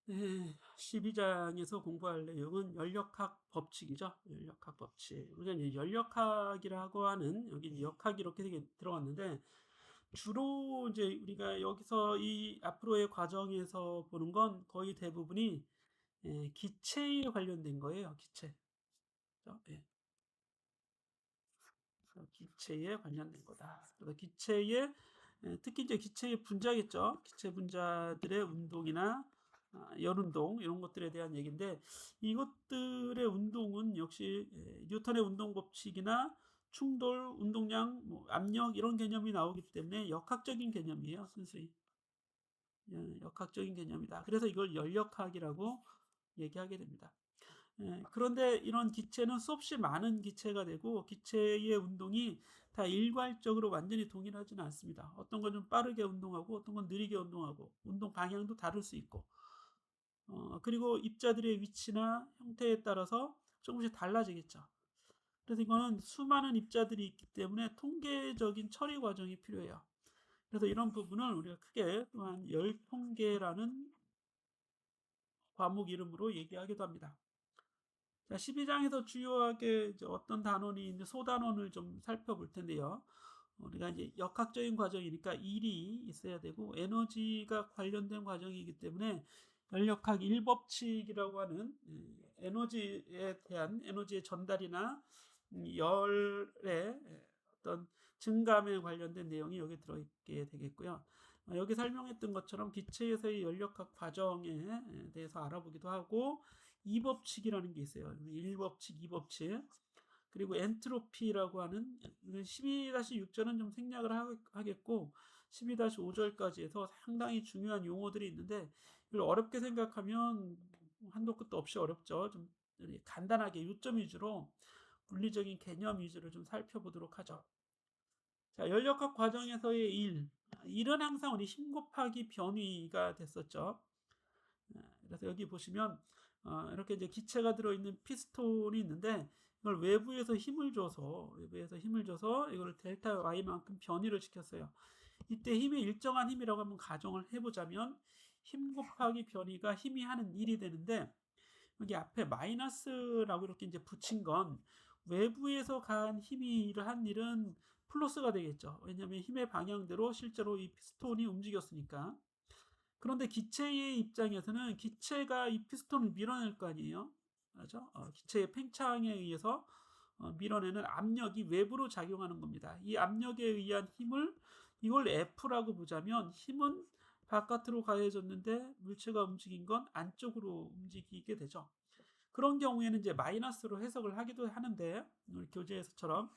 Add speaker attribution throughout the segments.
Speaker 1: 네, 12장에서 공부할 내용은 연력학 법칙이죠. 연력학 법칙. 우리가 이제 연력학이라고 하는 여기 역학이 이렇게 들어갔는데 주로 이제 우리가 여기서 이 앞으로의 과정에서 보는 건 거의 대부분이 기체에 관련된 거예요. 기체. 그죠? 예. 그래서 기체에 관련된 거다. 그래서 기체의 특히 이제 기체의 분자겠죠. 기체 분자들의 운동이나 열운동 이런 것들에 대한 얘기인데 이것들의 운동은 역시 뉴턴의 운동 법칙이나 충돌, 운동량, 뭐 압력 이런 개념이 나오기 때문에 역학적인 개념이에요. 순수히 역학적인 개념이다. 그래서 이걸 연력학이라고 얘기하게 됩니다. 그런데 이런 기체는 수없이 많은 기체가 되고 기체의 운동이 다 일괄적으로 완전히 동일하지는 않습니다. 어떤 건 좀 빠르게 운동하고 어떤 건 느리게 운동하고 운동 방향도 다를 수 있고 그리고 입자들의 위치나 형태에 따라서 조금씩 달라지겠죠. 그래서 이거는 수많은 입자들이 있기 때문에 통계적인 처리 과정이 필요해요. 그래서 이런 부분을 우리가 크게 또한 열통계라는 과목 이름으로 얘기하기도 합니다. 자, 12장에서 주요하게 이제 어떤 단원이 있는지 소단원을 좀 살펴볼 텐데요. 우리가 이제 역학적인 과정이니까 일이 있어야 되고 에너지가 관련된 과정이기 때문에 연력학 1법칙이라고 하는 에너지에 대한 에너지의 전달이나 열의 어떤 증감에 관련된 내용이 여기 들어있게 되겠고요. 여기 설명했던 것처럼 기체에서의 연력학 과정에 대해서 알아보기도 하고 2법칙이라는 게 있어요. 1법칙, 2법칙. 그리고 엔트로피라고 하는 12-6절은 좀 생략을 하겠고 12-5절까지 해서 상당히 중요한 용어들이 있는데 이걸 어렵게 생각하면 한도 끝도 없이 어렵죠. 좀 간단하게 요점 위주로 물리적인 개념 위주로 좀 살펴보도록 하죠. 자, 연력학 과정에서의 일은 항상 우리 힘 곱하기 변위가 됐었죠. 그래서 여기 보시면 이렇게 이제 기체가 들어있는 피스톤이 있는데 이걸 외부에서 힘을 줘서 이걸 델타 Y만큼 변이를 시켰어요. 이때 힘이 일정한 힘이라고 한번 가정을 해보자면 힘 곱하기 변이가 힘이 하는 일이 되는데 여기 앞에 마이너스라고 이렇게 이제 붙인 건 외부에서 간 힘이 일을 한 일은 플러스가 되겠죠. 왜냐하면 힘의 방향대로 실제로 이 피스톤이 움직였으니까. 그런데 기체의 입장에서는 기체가 이 피스톤을 밀어낼 거 아니에요. 맞죠? 기체의 팽창에 의해서 밀어내는 압력이 외부로 작용하는 겁니다. 이 압력에 의한 힘을 이걸 F라고 보자면 힘은 바깥으로 가해졌는데 물체가 움직인 건 안쪽으로 움직이게 되죠. 그런 경우에는 이제 마이너스로 해석을 하기도 하는데 우리 교재에서처럼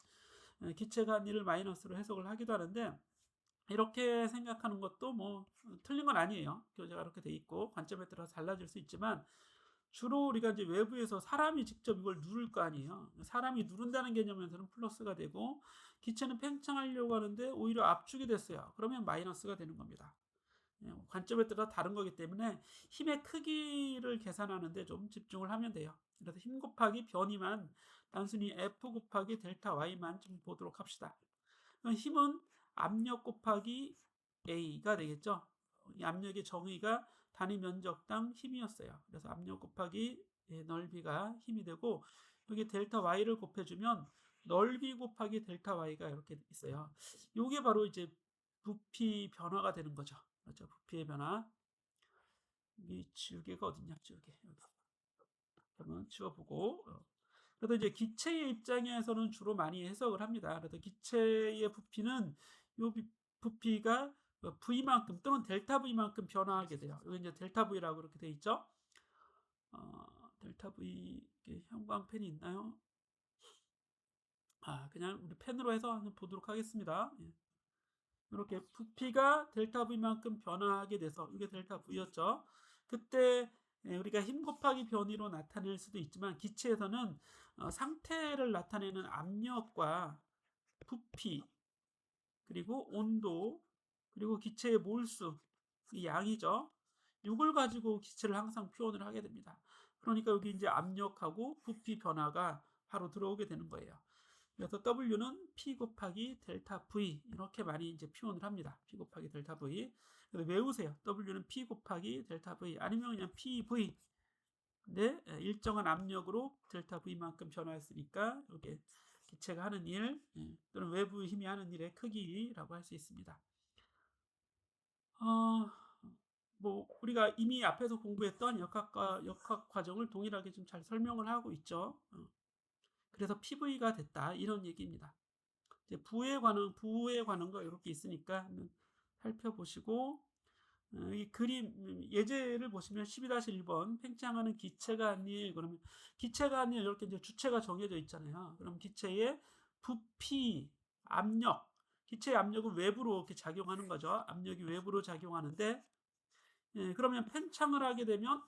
Speaker 1: 기체가 한 일을 마이너스로 해석을 하기도 하는데 이렇게 생각하는 것도 뭐 틀린 건 아니에요. 교재가 이렇게 돼 있고 관점에 따라서 달라질 수 있지만 주로 우리가 이제 외부에서 사람이 직접 이걸 누를 거 아니에요. 사람이 누른다는 개념에서는 플러스가 되고 기체는 팽창하려고 하는데 오히려 압축이 됐어요. 그러면 마이너스가 되는 겁니다. 관점에 따라 다른 거기 때문에 힘의 크기를 계산하는데 좀 집중을 하면 돼요. 그래서 힘 곱하기 변이만 단순히 F 곱하기 델타 Y만 좀 보도록 합시다. 힘은 압력 곱하기 A가 되겠죠. 이 압력의 정의가 단위 면적당 힘이었어요. 그래서 압력 곱하기 넓이가 힘이 되고 여기 델타 Y를 곱해주면 넓이 곱하기 델타 Y가 이렇게 있어요. 이게 바로 이제 부피 변화가 되는 거죠. 그렇죠. 부피의 변화. 이 지우개가 어딨냐? 지우개. 여기. 한번 지워보고. 그래도 이제 기체의 입장에서는 주로 많이 해석을 합니다. 그래서 기체의 부피는 요 부피가 V만큼 또는 델타 V만큼 변화하게 돼요. 여기 이제 델타 V라고 이렇게 돼 있죠. 델타 V 형광펜이 있나요? 그냥 우리 펜으로 해서 한번 보도록 하겠습니다. 예. 이렇게 부피가 델타 V만큼 변화하게 돼서 이게 델타 V였죠. 그때 우리가 힘 곱하기 변이로 나타낼 수도 있지만 기체에서는 상태를 나타내는 압력과 부피 그리고 온도 그리고 기체의 몰수 이 양이죠. 이걸 가지고 기체를 항상 표현을 하게 됩니다. 그러니까 여기 이제 압력하고 부피 변화가 바로 들어오게 되는 거예요. 그래서 W는 P 곱하기 델타 V 이렇게 많이 이제 표현을 합니다. P 곱하기 델타 V. 그래서 외우세요. W는 P 곱하기 델타 V 아니면 그냥 PV. 근데 일정한 압력으로 델타 V만큼 변화했으니까 이게 기체가 하는 일 또는 외부 힘이 하는 일의 크기라고 할 수 있습니다. 뭐 우리가 이미 앞에서 공부했던 역학 과정을 동일하게 좀 잘 설명을 하고 있죠. 그래서 PV가 됐다 이런 얘기입니다. 이제 부에 관한 거 이렇게 있으니까 한번 살펴보시고 이 그림 예제를 보시면 12-1번 팽창하는 기체가 한 일 그러면 기체가 한 일 이렇게 이제 주체가 정해져 있잖아요. 그럼 기체의 부피, 압력, 기체의 압력은 외부로 이렇게 작용하는 거죠. 압력이 외부로 작용하는데 그러면 팽창을 하게 되면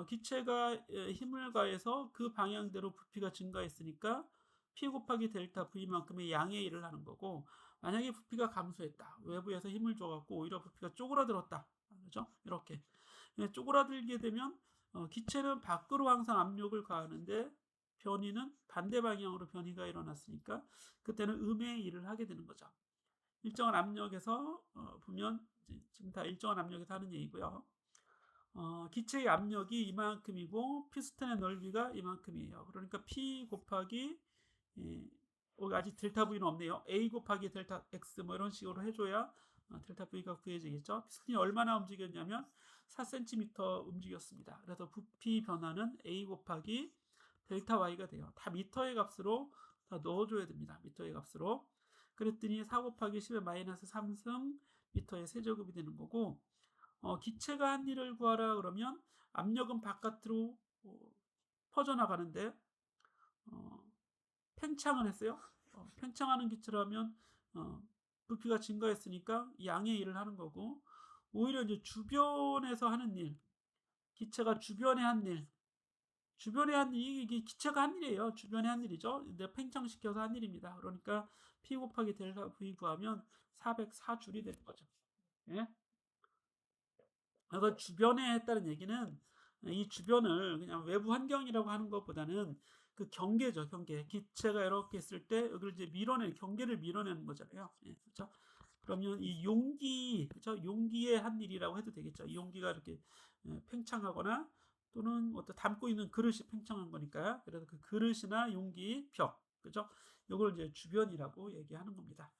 Speaker 1: 기체가 힘을 가해서 그 방향대로 부피가 증가했으니까 P 곱하기 델타 V만큼의 양의 일을 하는 거고 만약에 부피가 감소했다. 외부에서 힘을 줘갖고 오히려 부피가 쪼그라들었다. 그렇죠? 이렇게 쪼그라들게 되면 기체는 밖으로 항상 압력을 가하는데 변이는 반대 방향으로 변이가 일어났으니까 그때는 음의 일을 하게 되는 거죠. 일정한 압력에서 보면 지금 다 일정한 압력에서 하는 얘기고요. 기체의 압력이 이만큼이고 피스톤의 넓이가 이만큼이에요. 그러니까 P 곱하기 아직 델타 V는 없네요. A 곱하기 델타 X 뭐 이런 식으로 해줘야 델타 V가 구해지겠죠. 피스톤이 얼마나 움직였냐면 4cm 움직였습니다. 그래서 부피 변화는 A 곱하기 델타 Y가 돼요. 다 미터의 값으로 다 넣어줘야 됩니다. 미터의 값으로. 그랬더니 4 곱하기 10의 마이너스 3승 미터의 세제곱이 되는 거고 기체가 한 일을 구하라 그러면 압력은 바깥으로 퍼져나가는데 팽창을 했어요. 팽창하는 기체라면 부피가 증가했으니까 양의 일을 하는 거고 오히려 이제 주변에서 하는 일, 기체가 주변에 한 일, 주변에 한 일이 이게 기체가 한 일이에요. 주변에 한 일이죠. 근데 팽창시켜서 한 일입니다. 그러니까 P 곱하기 델타 V 구하면 404줄이 되는 거죠. 예? 그래서 주변에 했다는 얘기는 이 주변을 그냥 외부 환경이라고 하는 것보다는 그 경계죠, 경계. 기체가 이렇게 있을 때 여기를 이제 경계를 밀어내는 거잖아요. 예, 그렇죠? 그러면 이 용기, 그렇죠? 용기의 한 일이라고 해도 되겠죠. 이 용기가 이렇게 팽창하거나 또는 어떤 담고 있는 그릇이 팽창한 거니까. 그래서 그 그릇이나 용기, 벽, 그렇죠? 이걸 이제 주변이라고 얘기하는 겁니다.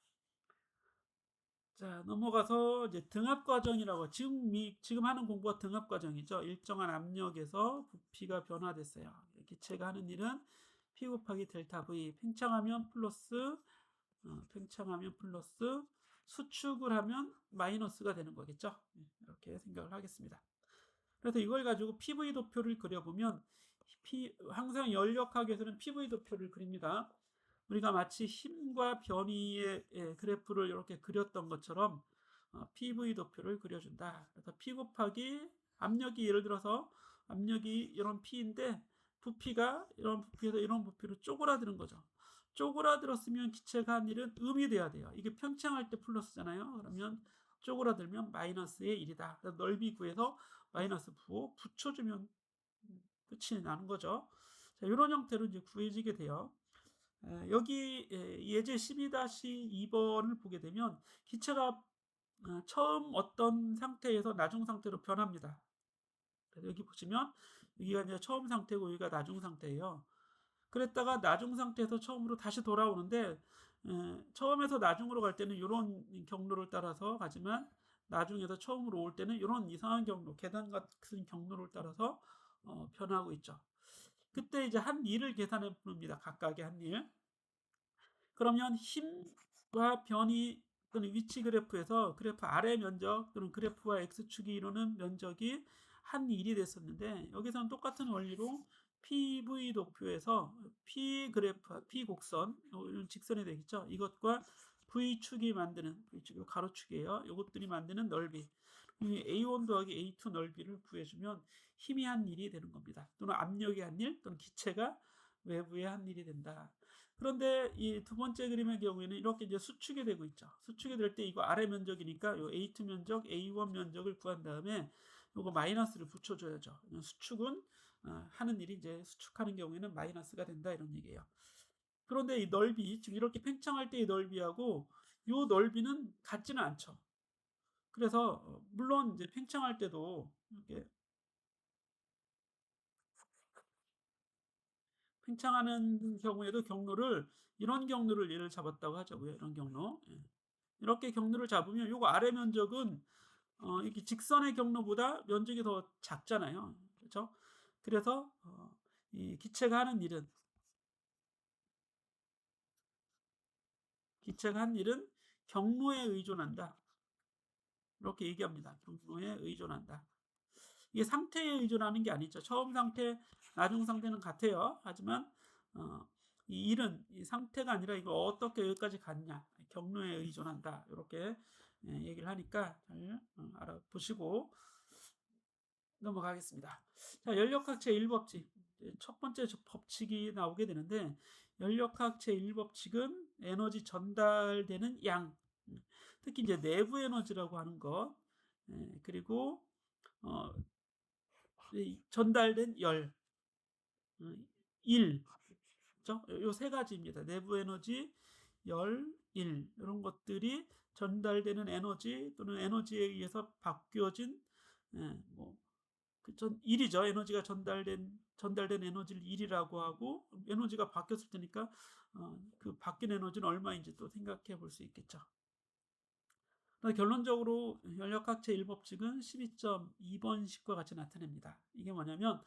Speaker 1: 자, 넘어가서 이제 등압 과정이라고 지금 하는 공부가 등압 과정이죠. 일정한 압력에서 부피가 변화됐어요. 기체가 하는 일은 P 곱하기 델타 V 팽창하면 플러스 수축을 하면 마이너스가 되는 거겠죠. 이렇게 생각을 하겠습니다. 그래서 이걸 가지고 PV 도표를 그려보면 항상 연력학에서는 PV 도표를 그립니다. 우리가 마치 힘과 변이의 그래프를 이렇게 그렸던 것처럼 PV 도표를 그려준다. 그래서 P 곱하기 압력이 예를 들어서 압력이 이런 P인데 부피가 이런 부피에서 이런 부피로 쪼그라드는 거죠. 쪼그라들었으면 기체가 한 일은 음이 돼야 돼요. 이게 평창할 때 플러스잖아요. 그러면 쪼그라들면 마이너스의 1이다. 그래서 넓이 구해서 마이너스 붙여주면 끝이 나는 거죠. 자, 이런 형태로 이제 구해지게 돼요. 여기 예제 12-2번을 보게 되면 기체가 처음 어떤 상태에서 나중 상태로 변합니다. 그래서 여기 보시면 여기가 이제 처음 상태고 여기가 나중 상태예요. 그랬다가 나중 상태에서 처음으로 다시 돌아오는데 처음에서 나중으로 갈 때는 이런 경로를 따라서 가지만 나중에서 처음으로 올 때는 이런 이상한 경로, 계단 같은 경로를 따라서 변하고 있죠. 그때 이제 한 일을 계산해 봅니다. 각각의 한 일. 그러면 힘과 변이 또는 위치 그래프에서 그래프 아래 면적 또는 그래프와 x축이 이루는 면적이 한 일이 됐었는데 여기서는 똑같은 원리로 PV 도표에서 P 그래프, P 곡선, 이런 직선이 되겠죠. 이것과 V축이 만드는, V축이 가로축이에요. 이것들이 만드는 넓이. A1 더하기 A2 넓이를 구해주면 힘이 한 일이 되는 겁니다. 또는 압력이 한 일, 또는 기체가 외부의 한 일이 된다. 그런데 이 두 번째 그림의 경우에는 이렇게 이제 수축이 되고 있죠. 수축이 될 때 이거 아래 면적이니까 요 A2 면적, A1 면적을 구한 다음에 요거 마이너스를 붙여줘야죠. 수축은 하는 일이 이제 수축하는 경우에는 마이너스가 된다 이런 얘기예요. 그런데 이 넓이 지금 이렇게 팽창할 때의 넓이하고 요 넓이는 같지는 않죠. 그래서 물론 이제 팽창할 때도 이렇게 팽창하는 경우에도 경로를 이런 경로를 예를 잡았다고 하자고요. 이런 경로. 예. 이렇게 경로를 잡으면 요거 아래 면적은 이렇게 직선의 경로보다 면적이 더 작잖아요. 그렇죠? 그래서 이 기체가 한 일은 경로에 의존한다. 이렇게 얘기합니다. 경로에 의존한다. 이게 상태에 의존하는 게 아니죠. 처음 상태, 나중 상태는 같아요. 하지만 이 일은 이 상태가 아니라 이걸 어떻게 여기까지 갔냐, 경로에 의존한다. 이렇게 얘기를 하니까 잘 알아보시고 넘어가겠습니다. 자, 연력학 제1법칙. 첫 번째 법칙이 나오게 되는데, 연력학 제1법칙은 에너지 전달되는 양, 특히 이제 내부 에너지라고 하는 것, 그리고 어, 전달된 열, 어, 일, 그죠? 요세 가지입니다. 내부 에너지, 열, 일, 이런 것들이 전달되는 에너지 또는 에너지에 의해서 바뀌어진 뭐 일이죠. 에너지가 전달된 에너지를 일이라고 하고, 에너지가 바뀌었을 테니까 그 바뀐 에너지는 얼마인지 또 생각해 볼 수 있겠죠. 결론적으로 연력학체 1법칙은 12.2번식과 같이 나타냅니다. 이게 뭐냐면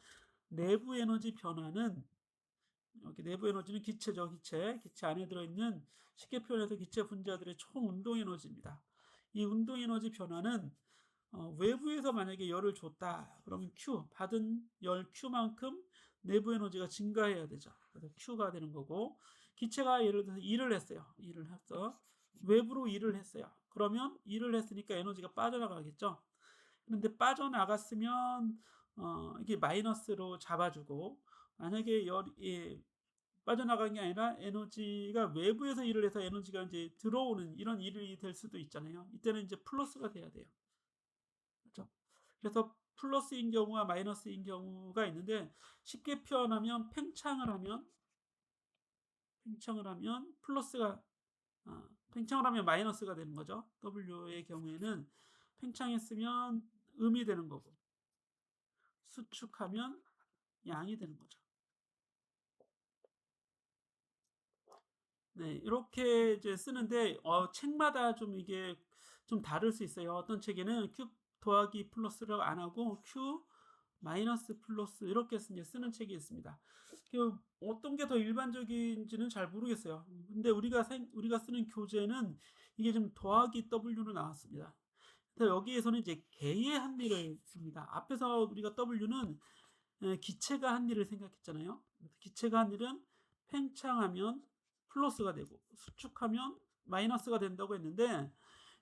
Speaker 1: 내부 에너지 변화는, 여기 내부 에너지는 기체죠. 기체 안에 들어있는, 쉽게 표현해서 기체 분자들의 총 운동 에너지입니다. 이 운동 에너지 변화는 외부에서 만약에 열을 줬다 그러면 Q, 받은 열 Q만큼 내부 에너지가 증가해야 되죠. 그래서 Q가 되는 거고, 기체가 예를 들어서 일을 했어요. 외부로 일을 했어요. 그러면 일을 했으니까 에너지가 빠져나가겠죠. 그런데 빠져나갔으면 이게 마이너스로 잡아주고, 만약에 열이 빠져나간 게 아니라 에너지가 외부에서 일을 해서 에너지가 이제 들어오는 이런 일이 될 수도 있잖아요. 이때는 이제 플러스가 돼야 돼요. 그렇죠? 그래서 플러스인 경우와 마이너스인 경우가 있는데, 쉽게 표현하면 팽창을 하면 플러스가 팽창을 하면 마이너스가 되는 거죠. W의 경우에는 팽창했으면 음이 되는 거고, 수축하면 양이 되는 거죠. 네, 이렇게 이제 쓰는데 책마다 좀 이게 좀 다를 수 있어요. 어떤 책에는 Q 더하기 플러스를 안 하고 Q 마이너스 플러스 이렇게 이제 쓰는 책이 있습니다. 그 어떤 게 더 일반적인지는 잘 모르겠어요. 근데 우리가 쓰는 교재는 이게 좀 더하기 W로 나왔습니다. 그래서 여기에서는 이제 개의 한리를 씁니다. 앞에서 우리가 W는 기체가 한 일을 생각했잖아요. 기체가 한 일은 팽창하면 플러스가 되고 수축하면 마이너스가 된다고 했는데,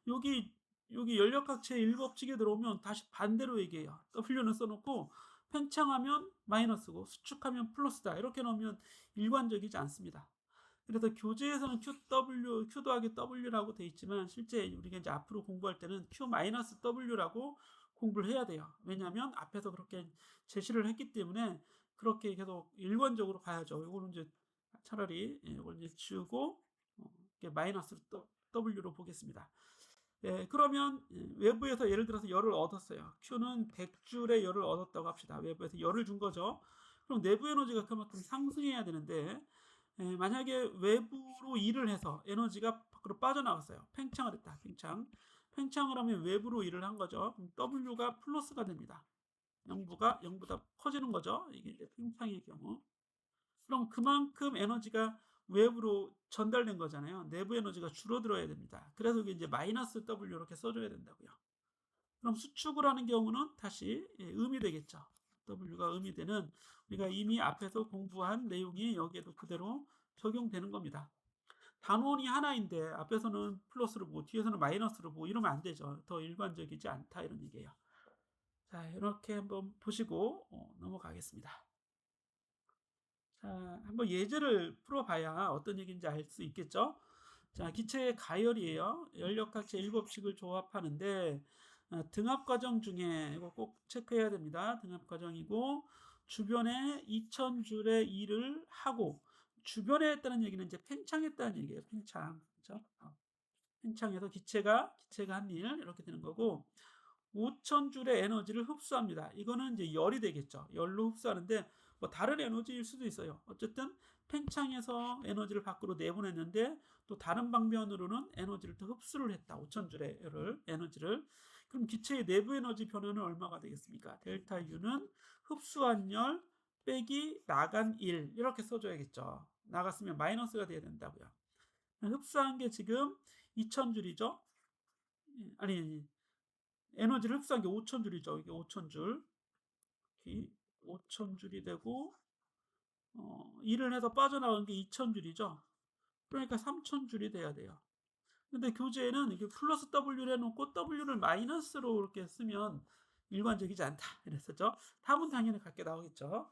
Speaker 1: 여기 연력학체 1법칙에 들어오면 다시 반대로 얘기해요. W는 써놓고 팽창하면 마이너스고 수축하면 플러스다 이렇게 넣으면 일관적이지 않습니다. 그래서 교재에서는 Q 더하기 W라고 돼 있지만, 실제 우리가 이제 앞으로 공부할 때는 Q 마이너스 W라고 공부를 해야 돼요. 왜냐하면 앞에서 그렇게 제시를 했기 때문에 그렇게 계속 일관적으로 가야죠. 이거는 이제 차라리 이걸 이제 지우고 마이너스 W로 보겠습니다. 그러면 외부에서 예를 들어서 열을 얻었어요. Q는 100줄의 열을 얻었다고 합시다. 외부에서 열을 준 거죠. 그럼 내부 에너지가 그만큼 상승해야 되는데, 만약에 외부로 일을 해서 에너지가 밖으로 빠져나갔어요. 팽창을 했다. 팽창을 하면 외부로 일을 한 거죠. 그럼 W가 플러스가 됩니다. 0보다 커지는 거죠. 이게 이제 팽창의 경우. 그럼 그만큼 에너지가 외부로 전달된 거잖아요. 내부 에너지가 줄어들어야 됩니다. 그래서 이게 이제 마이너스 W 이렇게 써줘야 된다고요. 그럼 수축을 하는 경우는 다시 음이 되겠죠. W가 음이 되는, 우리가 이미 앞에서 공부한 내용이 여기에도 그대로 적용되는 겁니다. 단원이 하나인데 앞에서는 플러스로 보고 뒤에서는 마이너스로 보고 이러면 안 되죠. 더 일관적이지 않다 이런 얘기예요. 자, 이렇게 한번 보시고 넘어가겠습니다. 자, 한번 예제를 풀어봐야 어떤 얘기인지 알 수 있겠죠? 자, 기체의 가열이에요. 연력학 제1법칙을 조합하는데 등압 과정 중에 이거 꼭 체크해야 됩니다. 등압 과정이고, 주변에 2000줄의 일을 하고, 주변에 했다는 얘기는 이제 팽창했다는 얘기예요. 팽창. 그렇죠? 팽창해서 기체가 한 일 이렇게 되는 거고 5,000줄의 에너지를 흡수합니다. 이거는 이제 열이 되겠죠. 열로 흡수하는데 뭐 다른 에너지일 수도 있어요. 어쨌든 팽창해서 에너지를 밖으로 내보냈는데 또 다른 방면으로는 에너지를 또 흡수를 했다. 5,000줄의 에너지를. 그럼 기체의 내부 에너지 변화는 얼마가 되겠습니까? 델타 U는 흡수한 열 빼기 나간 1 이렇게 써줘야겠죠. 나갔으면 마이너스가 돼야 된다고요. 흡수한 게 지금 2,000줄이죠. 아니 에너지를 흡수한 게 5,000줄이죠. 이게 5,000줄. 5,000줄이 되고 일을 해서 빠져나온 게 2,000줄이죠. 그러니까 3,000줄이 돼야 돼요. 근데 교재에는 이게 플러스 W를 해놓고 W를 마이너스로 이렇게 쓰면 일관적이지 않다. 이랬었죠. 답은 당연히 같게 나오겠죠.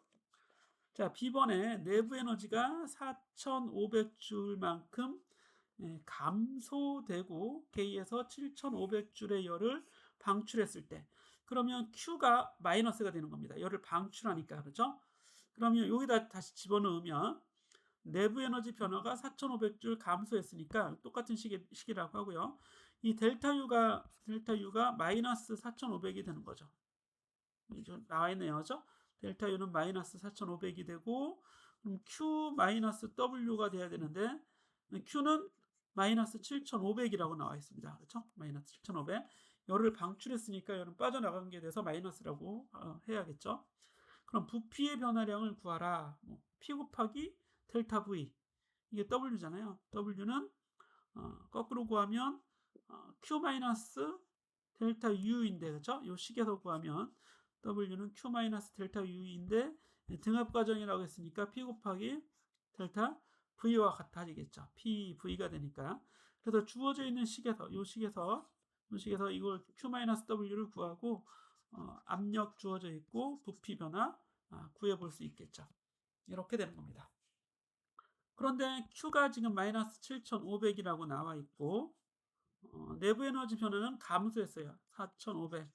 Speaker 1: 자, B번에 내부 에너지가 4,500줄만큼 감소되고 K에서 7,500줄의 열을 방출했을 때 그러면 Q가 마이너스가 되는 겁니다. 열을 방출하니까 그렇죠? 그러면 여기다 다시 집어넣으면 내부 에너지 변화가 4,500줄 감소했으니까 똑같은 식이라고 하고요. 이 델타 U가 마이너스 4,500이 되는 거죠. 나와 있네요. 그렇죠? 델타 U는 마이너스 4,500이 되고 그럼 Q 마이너스 W가 돼야 되는데 Q는 마이너스 7,500이라고 나와 있습니다. 그렇죠? 마이너스 7,500. 열을 방출했으니까 열은 빠져나간 게 돼서 마이너스라고 해야겠죠. 그럼 부피의 변화량을 구하라. P 곱하기 델타 V. 이게 W잖아요. W는 거꾸로 구하면 Q 마이너스 델타 U인데 그렇죠? 이 식에서 구하면 W는 Q 마이너스 델타 U인데 등합 과정이라고 했으니까 P 곱하기 델타 V와 같아지겠죠. PV가 되니까. 그래서 주어져 있는 식에서 이 식에서 이걸 Q 마이너스 W를 구하고 압력 주어져 있고 부피 변화 구해 볼 수 있겠죠. 이렇게 되는 겁니다. 그런데 Q가 지금 마이너스 7,500이라고 나와 있고 내부 에너지 변화는 감소했어요. 4,500.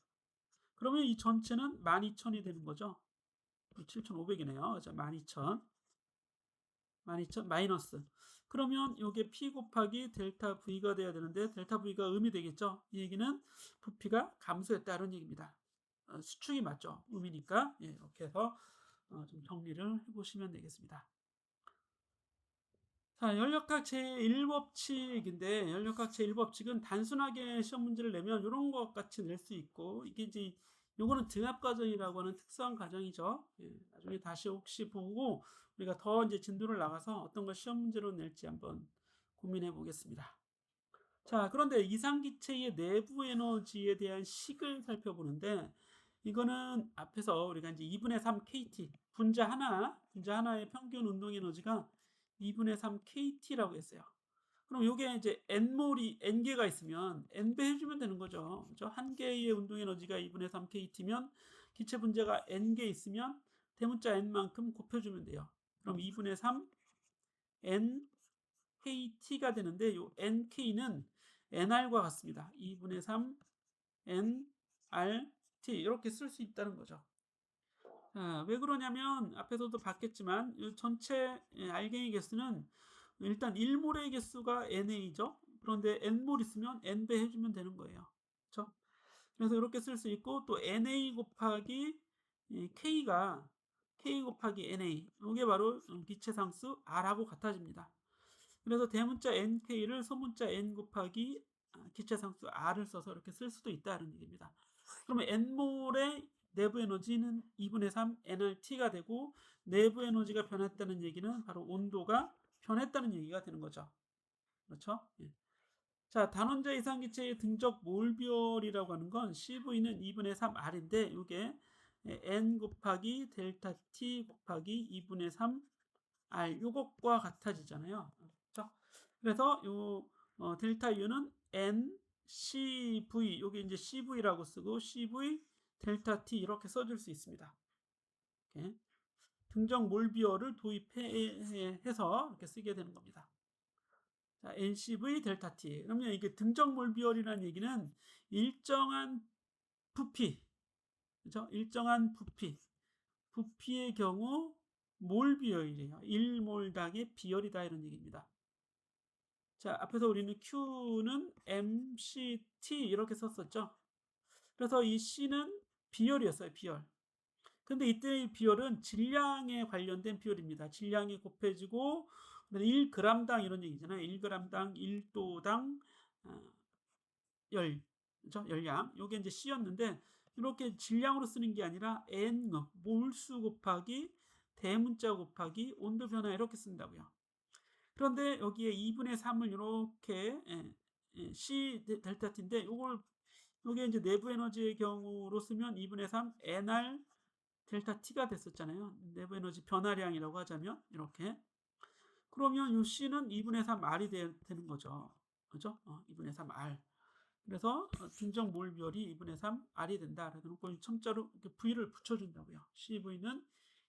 Speaker 1: 그러면 이 전체는 12,000이 되는 거죠. 7,500이네요. 그렇죠? 12,000 마이너스. 그러면 이게 P 곱하기 델타 V가 돼야 되는데 델타 V가 음이 되겠죠. 이 얘기는 부피가 감소했다는 얘기입니다. 수축이 맞죠. 음이니까. 예, 이렇게 해서 좀 정리를 해보시면 되겠습니다. 자, 연력학 제1법칙인데 연력학 제1법칙은 단순하게 시험 문제를 내면 이런 것 같이 낼 수 있고 이게 이제 요거는 등합 과정이라고 하는 특수한 과정이죠. 예, 나중에 다시 혹시 보고 우리가 더 이제 진도를 나가서 어떤 걸 시험 문제로 낼지 한번 고민해 보겠습니다. 자, 그런데 이상기체의 내부 에너지에 대한 식을 살펴보는데 이거는 앞에서 우리가 이제 2분의 3 KT 분자 하나의 평균 운동 에너지가 2분의 3 KT라고 했어요. 그럼 요게 이제 n개가 있으면 n배 해주면 되는 거죠. 그죠? 한 개의 운동 에너지가 2분의 3 KT면 기체 분자가 n개 있으면 대문자 n만큼 곱해주면 돼요. 그럼 2분의 3 nkT가 되는데 요 nk는 nr과 같습니다. 2분의 3 nRT 이렇게 쓸 수 있다는 거죠. 왜 그러냐면 앞에서도 봤겠지만 이 전체 알갱이 개수는 일단 1몰의 개수가 NA죠. 그런데 N몰 있으면 N배 해주면 되는 거예요. 그렇죠? 그래서 이렇게 쓸 수 있고 또 NA 곱하기 K가 K 곱하기 NA 이게 바로 기체상수 R하고 같아집니다. 그래서 대문자 NK를 소문자 N 곱하기 기체상수 R을 써서 이렇게 쓸 수도 있다는 얘기입니다. 그러면 N몰의 내부 에너지는 2분의 3 nRT가 되고 내부 에너지가 변했다는 얘기는 바로 온도가 변했다는 얘기가 되는 거죠. 그렇죠? 예. 자, 단원자 이상기체의 등적 몰별이라고 하는 건 CV는 2분의 3 R인데 이게 N 곱하기 델타 T 곱하기 2분의 3 R 요것과 같아지잖아요. 그렇죠? 그래서 요 델타 U는 N CV 요게 이제 CV라고 쓰고 CV 델타 T 이렇게 써줄 수 있습니다. 이렇게. 등적 몰비어를 도입해서 이렇게 쓰게 되는 겁니다. 자, NCV 델타 T. 그러면 이게 등적 몰비어이라는 얘기는 일정한 부피, 그죠? 일정한 부피의 경우 몰 비율이에요. 1몰 당의 비열이다 이런 얘기입니다. 자, 앞에서 우리는 Q는 MCT 이렇게 썼었죠. 그래서 이 C는 비열이었어요, 비열. 근데 이때 이 비열은 질량에 관련된 비열입니다. 질량이 곱해지고 1g당 이런 얘기잖아요. 1g당 1도당 열, 그죠? 열량. 요게 이제 C였는데 이렇게 질량으로 쓰는 게 아니라 N 몰수 곱하기 대문자 곱하기 온도 변화 이렇게 쓴다고요. 그런데 여기에 2분의 3을 이렇게 C 델타 T인데 요게 이제 내부 에너지의 경우로 쓰면 2분의 3 NR 델타 T가 됐었잖아요. 내부 에너지 변화량이라고 하자면 이렇게. 그러면 요 C는 2분의 3 R이 되는 거죠. 그죠? 2분의 3 R. 그래서 중정 몰 비율이 2분의 3 R이 된다. 그래서 첨자로 이렇게 V를 붙여준다고요. CV는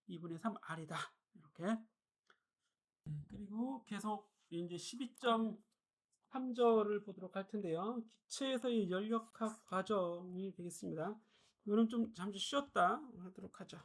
Speaker 1: 2분의 3 R이다. 이렇게. 그리고 계속 이제 12.3절을 보도록 할 텐데요. 기체에서의 연력학 과정이 되겠습니다. 이거는 좀 잠시 쉬었다 하도록 하죠.